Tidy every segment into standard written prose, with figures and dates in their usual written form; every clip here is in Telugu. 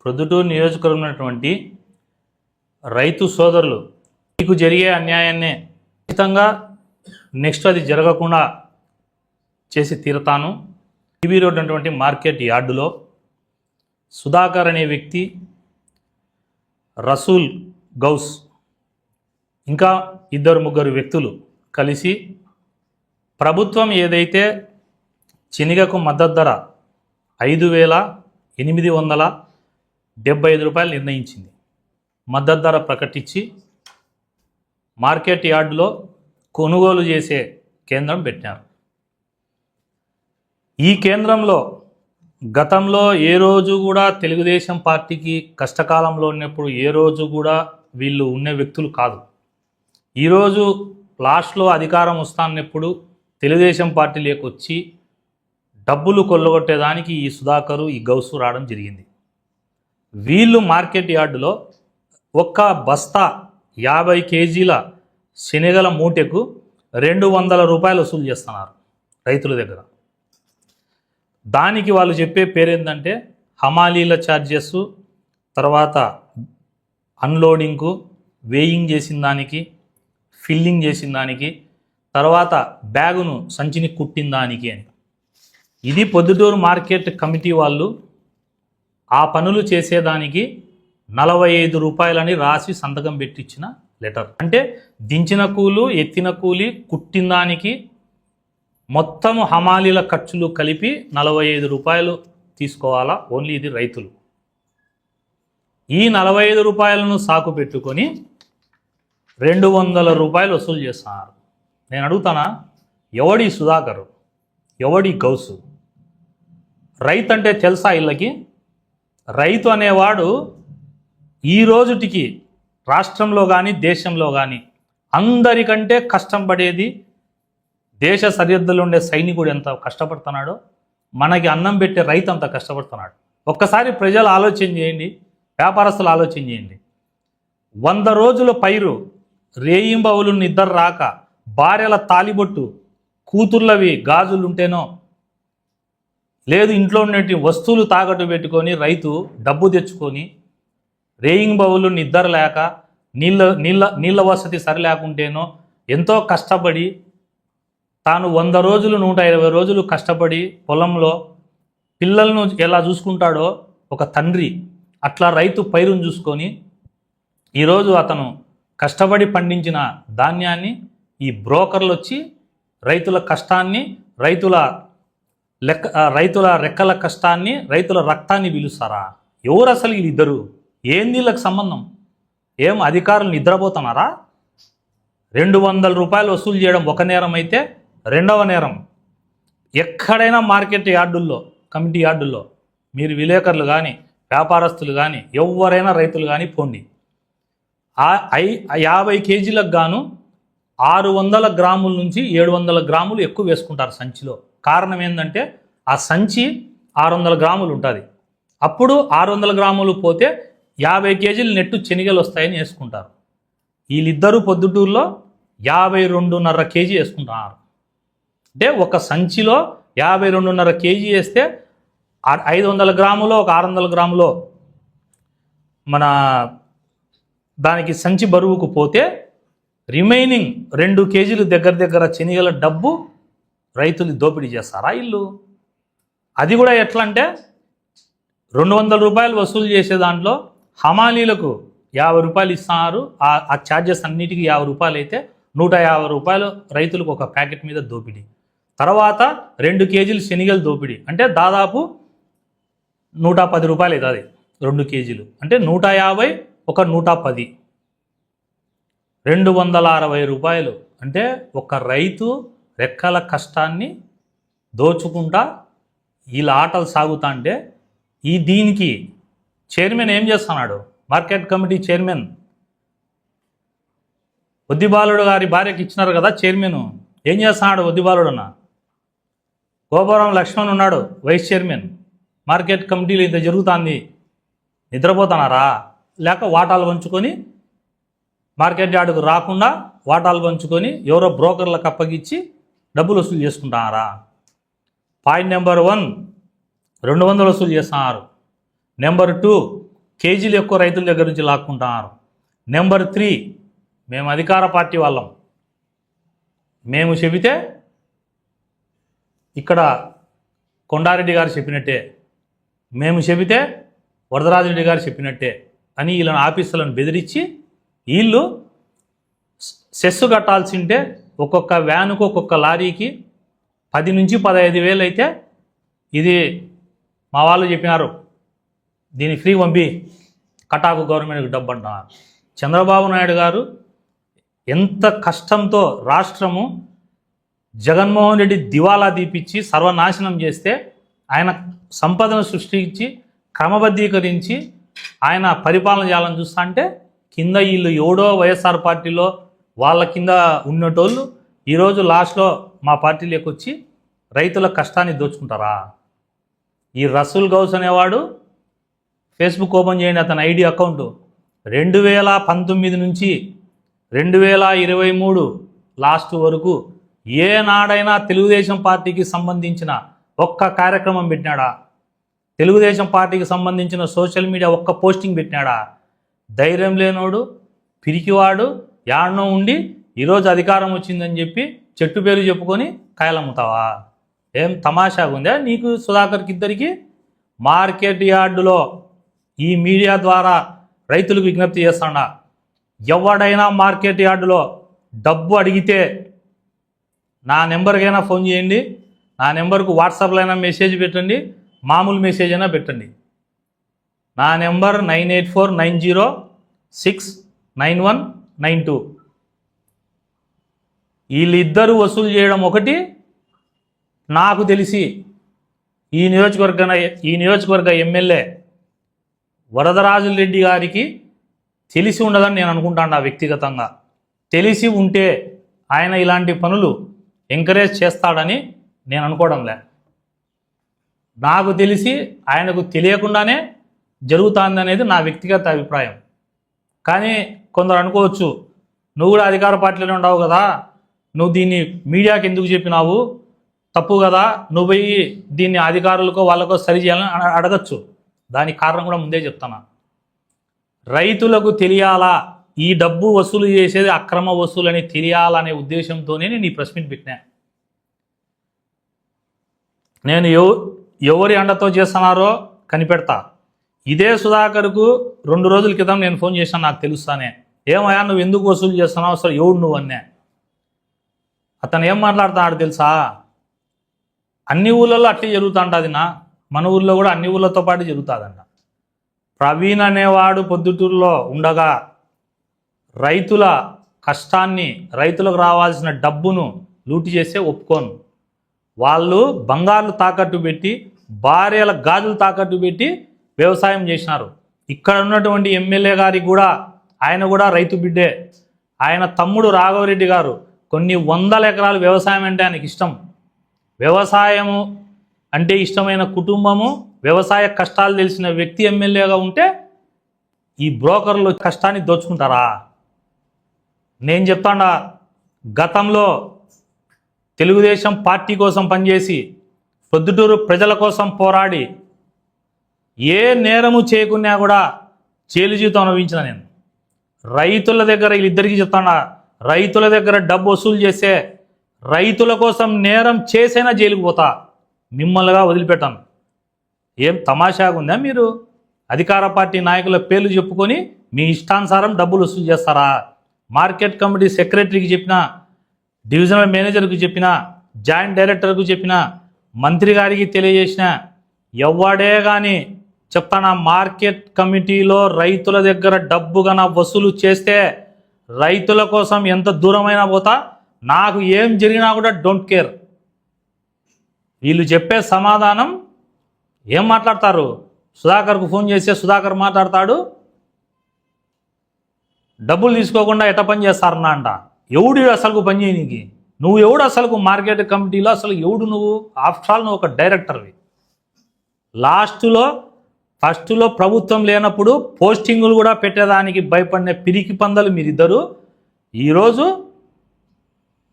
ప్రొద్దుటూరు నియోజకవర్గం ఉన్నటువంటి రైతు సోదరులు మీకు జరిగే అన్యాయాన్నే ఖచ్చితంగా నెక్స్ట్ అది జరగకుండా చేసి తీరుతాను. టీవీ రోడ్ అటువంటి మార్కెట్ యార్డులో సుధాకర్ అనే వ్యక్తి, రసూల్ గౌస్ ఇంకా ఇద్దరు ముగ్గురు వ్యక్తులు కలిసి ప్రభుత్వం ఏదైతే శనగకు మద్దతు ధర 5,875 రూపాయలు నిర్ణయించింది, మద్దతు ధర ప్రకటించి మార్కెట్ యార్డులో కొనుగోలు చేసే కేంద్రం పెట్టారు. ఈ కేంద్రంలో గతంలో ఏ రోజు కూడా తెలుగుదేశం పార్టీకి కష్టకాలంలో ఉన్నప్పుడు ఏ రోజు కూడా వీళ్ళు ఉన్న వ్యక్తులు కాదు. ఈరోజు లాస్ట్లో అధికారం వస్తాన్నప్పుడు తెలుగుదేశం పార్టీలోకి వచ్చి డబ్బులు కొల్లగొట్టేదానికి ఈ సుధాకరు, ఈ గౌసు రావడం జరిగింది. వీళ్ళు మార్కెట్ యార్డులో ఒక్క బస్తా 50 కేజీల శనగల మూటెకు 200 రూపాయలు వసూలు చేస్తున్నారు రైతుల దగ్గర. దానికి వాళ్ళు చెప్పే పేరేంటంటే హమాలీల ఛార్జెస్, తర్వాత అన్లోడింగ్కు, వేయింగ్ చేసిన దానికి, ఫిల్లింగ్ చేసిన దానికి, తర్వాత బ్యాగును సంచిని కుట్టిన దానికి అని. ఇది పొద్దుటూరు మార్కెట్ కమిటీ వాళ్ళు ఆ పనులు చేసేదానికి 45 రూపాయలని రాసి సంతకం పెట్టించిన లెటర్. అంటే దించిన కూలు, ఎత్తిన కూలి, కుట్టిన దానికి మొత్తం హమాలీల ఖర్చులు కలిపి 45 రూపాయలు తీసుకోవాలా ఓన్లీ ఇది రైతులు. ఈ 45 రూపాయలను సాకు పెట్టుకొని 200 రూపాయలు వసూలు చేస్తున్నారు. నేను అడుగుతానా, ఎవడి సుధాకరు, ఎవడి గౌసు? రైతు అంటే తెలుసా వీళ్ళకి? రైతు అనేవాడు ఈ రోజుటికి రాష్ట్రంలో కానీ దేశంలో కానీ అందరికంటే కష్టం పడేది, దేశ సరిహద్దులో ఉండే సైనికుడు ఎంత కష్టపడుతున్నాడో మనకి అన్నం పెట్టే రైతు అంత కష్టపడుతున్నాడు. ఒక్కసారి ప్రజలు ఆలోచన చేయండి, వ్యాపారస్తులు ఆలోచన చేయండి. 100 రోజుల పైరు రేయింబవులు నిద్ర రాక, భార్యల తాలిబొట్టు, కూతుర్లవి గాజులు ఉంటేనో లేదు ఇంట్లో ఉన్నటువంటి వస్తువులు తాకట్టు పెట్టుకొని రైతు డబ్బు తెచ్చుకొని, రేయింబవులు నిద్ర లేక, నీళ్ళ వసతి సరిలేకుంటేనో ఎంతో కష్టపడి తాను 100 రోజులు 120 రోజులు కష్టపడి పొలంలో పిల్లలను ఎలా చూసుకుంటాడో ఒక తండ్రి, అట్లా రైతు పైరును చూసుకొని ఈరోజు అతను కష్టపడి పండించిన ధాన్యాన్ని ఈ బ్రోకర్లు వచ్చి రైతుల కష్టాన్ని, రైతుల రెక్కల కష్టాన్ని, రైతుల రక్తాన్ని పిలుస్తారా? ఎవరు అసలు వీళ్ళిద్దరు? ఏంది వీళ్ళకి సంబంధం? ఏం అధికారులు నిద్రపోతున్నారా? 200 రూపాయలు వసూలు చేయడం ఒక నేరం అయితే, రెండవ నేరం ఎక్కడైనా మార్కెట్ యార్డుల్లో, కమిటీ యార్డుల్లో మీరు విలేకరులు కానీ, వ్యాపారస్తులు కానీ, ఎవరైనా రైతులు కానీ పోండి. 50 కేజీలకు గాను 600 గ్రాముల నుంచి 700 గ్రాములు ఎక్కువ వేసుకుంటారు సంచిలో. కారణం ఏంటంటే ఆ సంచి 600 గ్రాములు ఉంటుంది. అప్పుడు 600 గ్రాములు పోతే 50 కేజీలు నెట్టు శనగలు వస్తాయని వేసుకుంటారు. వీళ్ళిద్దరూ పొద్దుటూరులో 52.5 కేజీ వేసుకుంటున్నారు. అంటే ఒక సంచిలో 52.5 కేజీ వేస్తే 500 గ్రాములో ఒక 600 గ్రాములో మన దానికి సంచి బరువుకు పోతే రిమైనింగ్ 2 కేజీలు దగ్గర శనగల డబ్బు రైతులు దోపిడీ చేస్తారా ఇల్లు? అది కూడా ఎట్లా అంటే 200 రూపాయలు వసూలు చేసే దాంట్లో హమాలీలకు 50 రూపాయలు ఇస్తున్నారు. ఆ ఛార్జెస్ అన్నిటికీ 50 రూపాయలు అయితే 150 రూపాయలు రైతులకు ఒక ప్యాకెట్ మీద దోపిడీ. తర్వాత 2 కేజీలు శనగలు దోపిడీ, అంటే దాదాపు 110 రూపాయలు అవుతుంది 2 కేజీలు. అంటే 150 ఒక 110 260 రూపాయలు. అంటే ఒక రైతు రెక్కల కష్టాన్ని దోచుకుంటా వీళ్ళ ఆటలు సాగుతా అంటే దీనికి చైర్మన్ ఏం చేస్తున్నాడు? మార్కెట్ కమిటీ చైర్మన్ ఒద్దిబాలుడు గారి భార్యకి ఇచ్చినారు కదా చైర్మన్. ఏం చేస్తున్నాడు ఒద్దిబాలుడన్న? గోపురం లక్ష్మణ్ ఉన్నాడు వైస్ చైర్మన్. మార్కెట్ కమిటీలో ఇంత జరుగుతుంది, నిద్రపోతున్నారా? లేక వాటాలు పంచుకొని మార్కెట్ యార్డుకు రాకుండా వాటాలు పంచుకొని ఎవరో బ్రోకర్లకు అప్పగించి డబ్బులు వసూలు చేసుకుంటున్నారా? పాయింట్ నెంబర్ 1 200 వసూలు చేస్తున్నారు. నెంబర్ 2 కేజీలు ఎక్కువ రైతుల దగ్గర నుంచి లాక్కుంటున్నారు. నెంబర్ 3, మేము అధికార పార్టీ వాళ్ళం, మేము చెబితే ఇక్కడ కొండారెడ్డి గారు చెప్పినట్టే, మేము చెబితే వరదరాజరెడ్డి గారు చెప్పినట్టే అని వీళ్ళని ఆఫీసులను బెదిరించి వీళ్ళు సెస్సు కట్టాల్సింటే ఒక్కొక్క వ్యానుకు ఒక్కొక్క లారీకి 10 నుంచి 15 వేలు అయితే ఇది మా వాళ్ళు చెప్పినారు దీన్ని ఫ్రీ పంపి కటాకు గవర్నమెంట్కి డబ్బు అంటున్నారు. చంద్రబాబు నాయుడు గారు ఎంత కష్టంతో రాష్ట్రము జగన్మోహన్ రెడ్డి దివాలా తీపిచ్చి సర్వనాశనం చేస్తే ఆయన సంపదను సృష్టించి క్రమబద్ధీకరించి ఆయన పరిపాలన చేయాలని చూస్తా అంటే కింద వీళ్ళు ఎవడో వైఎస్ఆర్ పార్టీలో వాళ్ళ కింద ఉన్నటోళ్ళు ఈరోజు లాస్ట్లో మా పార్టీలోకి వచ్చి రైతుల కష్టాన్ని దోచుకుంటారా? ఈ రసూల్ గౌస్ అనేవాడు ఫేస్బుక్ ఓపెన్ చేయండి, అతని ఐడి అకౌంట్ 2019 నుంచి 2023 లాస్ట్ వరకు ఏనాడైనా తెలుగుదేశం పార్టీకి సంబంధించిన ఒక్క కార్యక్రమం పెట్టినాడా? తెలుగుదేశం పార్టీకి సంబంధించిన సోషల్ మీడియా ఒక్క పోస్టింగ్ పెట్టినాడా? ధైర్యం లేనోడు, పిరికివాడు, యాడనో ఉండి ఈరోజు అధికారం వచ్చిందని చెప్పి చెట్టు పేరు చెప్పుకొని కాయలమ్ముతావా? ఏం తమాషాగా ఉందా నీకు? సుధాకర్కి ఇద్దరికి మార్కెట్ యార్డులో ఈ మీడియా ద్వారా రైతులకు విజ్ఞప్తి చేస్తాడా, ఎవడైనా మార్కెట్ యార్డులో డబ్బు అడిగితే నా నెంబర్కైనా ఫోన్ చేయండి, నా నెంబర్కు వాట్సాప్లో అయినా మెసేజ్ పెట్టండి, మామూలు మెసేజ్ అయినా పెట్టండి. నా నెంబర్ 9849069192. వీళ్ళిద్దరూ వసూలు చేయడం ఒకటి. నాకు తెలిసి ఈ నియోజకవర్గ ఎమ్మెల్యే వరదరాజరెడ్డి గారికి తెలిసి ఉండదని నేను అనుకుంటాను. వ్యక్తిగతంగా తెలిసి ఉంటే ఆయన ఇలాంటి పనులు ఎంకరేజ్ చేస్తాడని నేను అనుకోవడంలే. నాకు తెలిసి ఆయనకు తెలియకుండానే జరుగుతుంది అనేది నా వ్యక్తిగత అభిప్రాయం. కానీ కొందరు అనుకోవచ్చు, నువ్వు కూడా అధికార పార్టీలోనే ఉండవు కదా, నువ్వు దీన్ని మీడియాకి ఎందుకు చెప్పినావు, తప్పు కదా, నువ్వు పోయి దీన్ని అధికారులకో వాళ్ళకో సరి చేయాలని అడగచ్చు. దానికి కారణం కూడా ముందే చెప్తాను. రైతులకు తెలియాలా ఈ డబ్బు వసూలు చేసేది అక్రమ వసూలు అని తెలియాలనే ఉద్దేశంతోనే నేను ఈ ప్రెస్ మీట్ పెట్టినా. నేను ఎవరి అండతో చేస్తున్నారో కనిపెడతా. ఇదే సుధాకర్కు 2 రోజుల క్రితం నేను ఫోన్ చేశాను, నాకు తెలుస్తానే. ఏమయ్యా నువ్వు ఎందుకు వసూలు చేస్తున్నావు, అసలు ఎవడు నువ్వు అన్నా. అతను ఏం మాట్లాడుతున్నాడు తెలుసా? అన్ని ఊళ్ళల్లో అట్లే జరుగుతుంటుంది మన ఊళ్ళో కూడా అన్ని ఊళ్ళతో పాటు జరుగుతుందంట. ప్రవీణ్ అనేవాడు పొద్దుటూరులో ఉండగా రైతుల కష్టాన్ని, రైతులకు రావాల్సిన డబ్బును లూటి చేస్తే ఒప్పుకోను. వాళ్ళు బంగారులు తాకట్టు పెట్టి, భార్యల గాజులు తాకట్టు పెట్టి వ్యవసాయం చేసినారు. ఇక్కడ ఉన్నటువంటి ఎమ్మెల్యే గారికి కూడా, ఆయన కూడా రైతు బిడ్డే. ఆయన తమ్ముడు రాఘవరెడ్డి గారు కొన్ని 100 ఎకరాలు వ్యవసాయం అంటే ఆయనకి ఇష్టం. వ్యవసాయము అంటే ఇష్టమైన కుటుంబము, వ్యవసాయ కష్టాలు తెలిసిన వ్యక్తి ఎమ్మెల్యేగా ఉంటే ఈ బ్రోకర్లు కష్టాన్ని దోచుకుంటారా? నేను చెప్తాడా, గతంలో తెలుగుదేశం పార్టీ కోసం పనిచేసి పొద్దుటూరు ప్రజల కోసం పోరాడి ఏ నేరము చేయకున్నా కూడా జైలు జీవితం అనుభవించిన నేను. రైతుల దగ్గర వీళ్ళిద్దరికీ చెప్తాడా, రైతుల దగ్గర డబ్బు వసూలు చేస్తే రైతుల కోసం నేరం చేసైనా జైలుకు పోతా, మిమ్మల్నిగా వదిలిపెట్టాను. ఏం తమాషాగా ఉందా? మీరు అధికార పార్టీ నాయకుల పేర్లు చెప్పుకొని మీ ఇష్టానుసారం డబ్బులు వసూలు చేస్తారా? మార్కెట్ కమిటీ సెక్రటరీకి చెప్పిన, డివిజనల్ మేనేజర్కి చెప్పిన, జాయింట్ డైరెక్టర్కు చెప్పిన, మంత్రి గారికి తెలియజేసిన, ఎవడే కానీ చెప్తానా, మార్కెట్ కమిటీలో రైతుల దగ్గర డబ్బు గన వసూలు చేస్తే రైతుల కోసం ఎంత దూరమైనా పోతా, నాకు ఏం జరిగినా కూడా డోంట్ కేర్. వీళ్ళు చెప్పే సమాధానం ఏం మాట్లాడతారు? సుధాకర్కు ఫోన్ చేస్తే సుధాకర్ మాట్లాడతాడు, డబ్బులు తీసుకోకుండా ఎట్ట పని చేస్తారన్నా అంట. ఎవడు అసలుకు పని చేయనీకి? నువ్వు ఎవడు అసలుకు మార్కెట్ కమిటీలో అసలు ఎవడు నువ్వు? ఆఫ్టర్ ఆల్ నువ్వు ఒక డైరెక్టర్వి. ఫస్ట్లో ప్రభుత్వం లేనప్పుడు పోస్టింగులు కూడా పెట్టేదానికి భయపడిన పిరికి పందలు మీరిద్దరు. ఈరోజు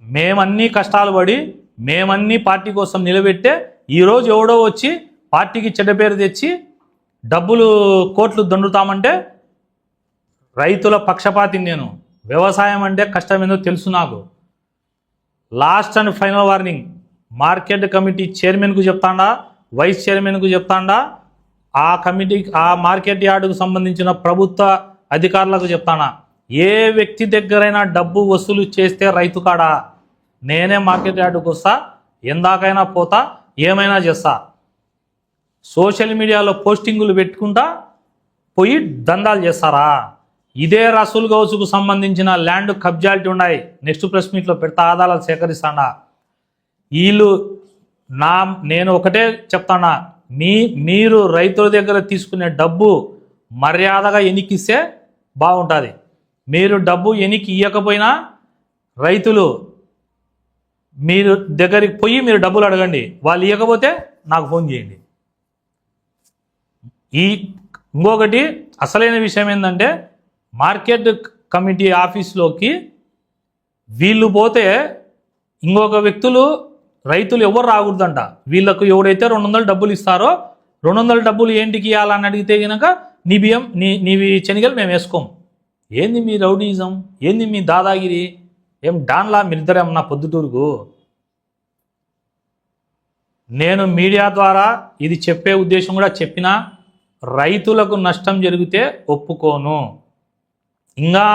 మేమన్నీ కష్టాలు పడి మేమన్నీ పార్టీ కోసం నిలబెట్టే ఈరోజు ఎవడో వచ్చి పార్టీకి చెడ్డ పేరు తెచ్చి డబ్బులు కోట్లు దండుతామంటే రైతుల పక్షపాతి నేను. వ్యవసాయం అంటే కష్టమేందో తెలుసు నాకు. Last and final warning market committee చైర్మన్కు చెప్తాడా, వైస్ చైర్మన్కు చెప్తాడా, ఆ కమిటీ ఆ మార్కెట్ యార్డుకు సంబంధించిన ప్రభుత్వ అధికారులకు చెప్తానా, ఏ వ్యక్తి దగ్గరైనా డబ్బు వసూలు చేస్తే రైతు కాడా నేనే మార్కెట్ యార్డుకు వస్తా, ఎందాకైనా పోతా, ఏమైనా చేస్తా. సోషల్ మీడియాలో పోస్టింగులు పెట్టుకుంటా పోయి దందాలు చేస్తారా? ఇదే రసూల్ గౌసుకు సంబంధించిన ల్యాండ్ కబ్జాలిటీ ఉన్నాయి. నెక్స్ట్ ప్రెస్ మీట్లో పెడతా, ఆధారాలు సేకరిస్తాడా. వీళ్ళు నేను ఒకటే చెప్తానా, మీరు రైతుల దగ్గర తీసుకునే డబ్బు మర్యాదగా ఎనికిస్తే బాగుంటుంది. మీరు డబ్బు ఎనికి ఇవ్వకపోయినా రైతులు మీరు దగ్గరికి పోయి మీరు డబ్బులు అడగండి, వాళ్ళు ఇవ్వకపోతే నాకు ఫోన్ చేయండి. ఇంకొకటి అసలైన విషయం ఏంటంటే, మార్కెట్ కమిటీ ఆఫీస్లోకి వీళ్ళు పోతే ఇంకొక వ్యక్తులు రైతులు ఎవరు రాకూడదంట. వీళ్ళకు ఎవరైతే 200 డబ్బులు ఇస్తారో 200 డబ్బులు ఏంటికి ఇవ్వాలని అడిగితే కనుక నీ బియ్యం నీవి శనిగలు మేము వేసుకోం. ఏంది మీ రౌడీజం, ఏంది మీ దాదాగిరి? ఏం డాన్లా మీరిద్దరేమన్నా పొద్దుటూరుకు? నేను మీడియా ద్వారా ఇది చెప్పే ఉద్దేశం కూడా చెప్పినా, రైతులకు నష్టం జరిగితే ఒప్పుకోను. ఇంకా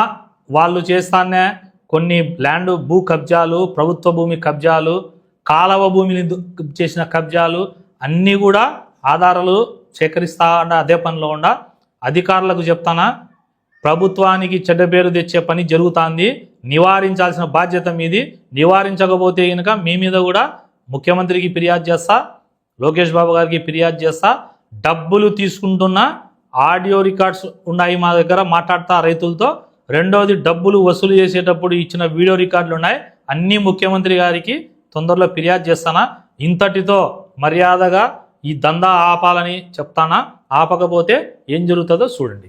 వాళ్ళు చేస్తానే కొన్ని ల్యాండ్ భూ కబ్జాలు, ప్రభుత్వ భూమి కబ్జాలు, కాలవ భూమిని చేసిన కబ్జాలు అన్నీ కూడా ఆధారాలు సేకరిస్తా అదే పనిలో ఉండ. అధికారులకు చెప్తానా, ప్రభుత్వానికి చెడ్డ పేరు తెచ్చే పని జరుగుతుంది, నివారించాల్సిన బాధ్యత మీది. నివారించకపోతే కనుక మీ మీద కూడా ముఖ్యమంత్రికి ఫిర్యాదు చేస్తా, లోకేష్ బాబు గారికి ఫిర్యాదు చేస్తా. డబ్బులు తీసుకుంటున్న ఆడియో రికార్డ్స్ ఉన్నాయి మా దగ్గర, మాట్లాడతా రైతులతో. రెండోది, డబ్బులు వసూలు చేసేటప్పుడు ఇచ్చిన వీడియో రికార్డులు ఉన్నాయి, అన్నీ ముఖ్యమంత్రి గారికి తొందరలో ఫిర్యాదు చేస్తానా. ఇంతటితో మర్యాదగా ఈ దందా ఆపాలని చెప్తానా. ఆపకపోతే ఏం జరుగుతుందో చూడండి.